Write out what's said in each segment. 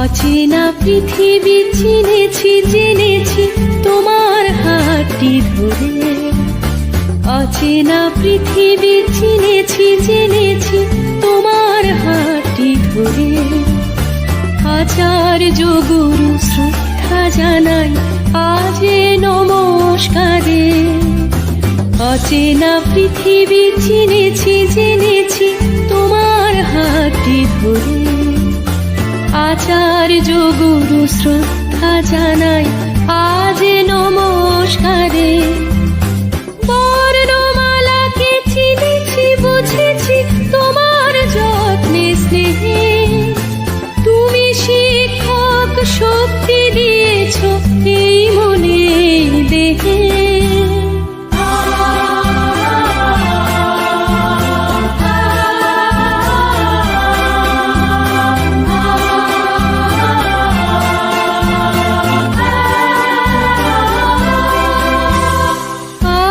অচেনা পৃথিবী চিনেছি জেনেছি তোমার হাতটি ধরে। অচেনা পৃথিবী চিনেছি জেনেছি তোমার হাতটি ধরে। আচার্য গুরু শ্রদ্ধা জানাই আজ নমস্কারে। অচেনা পৃথিবী চিনেছি জেনেছি তোমার হাতটি ধরে। আচার্য গুরু শ্রদ্ধা জানাই আজ নমস্কারে। বর্ণমালাকে চিনেছি বুঝেছি তোমার যত্নে স্নেহে। তুমি শিক্ষক শক্তি দিয়েছ এই মনে দেহে।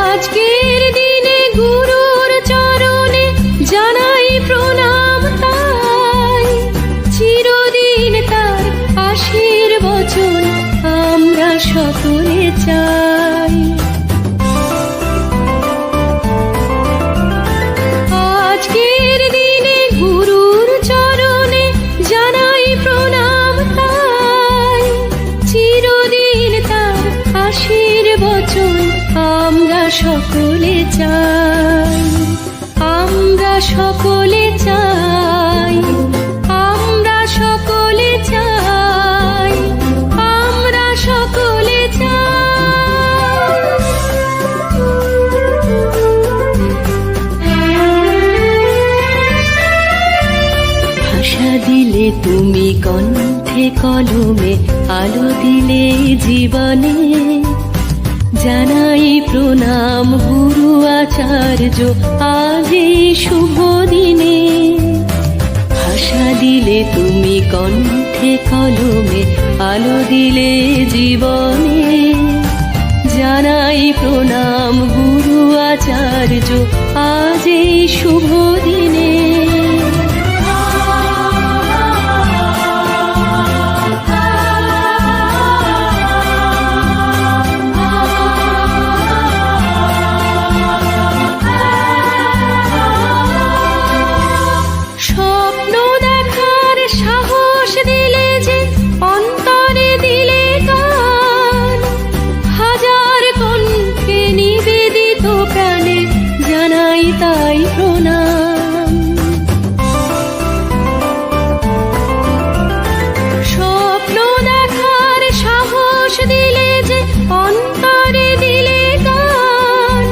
আজকের দিনে গুরুর চরণে জানাই প্রণাম তাই। চিরদিন তার আশীর্বচন আমরা সকলে চাই। আজকের দিনে গুরুর চরণে জানাই প্রণাম তাই। চিরদিন তার আশীর্বচন আমরা সকলে চাই। আমরা সকলে চাই। আমরা সকলে চাই। আমরা সকলে ভাষা দিলে তুমি কণ্ঠে কলমে আলো দিলে জীবনে। জানাই প্রণাম গুরু আচার্য আজ এই শুভ দিনে। ভাষা দিলে তুমি কণ্ঠে কলমে আলো দিলে জীবনে। জানাই প্রণাম গুরু আচার্য আজ এই শুভ দিনে। স্বপ্ন দেখার সাহস দিলে যে অন্তরে দিলে গান। হাজার কণ্ঠে নিবেদিত প্রাণে জানাই তাই প্রণাম। স্বপ্ন দেখার সাহস দিলে যে অন্তরে দিলে গান।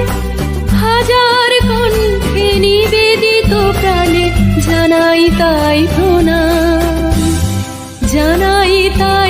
হাজার কণ্ঠে নিবেদিত প্রাণে জানাই তাই প্রণাম। জানাই তাই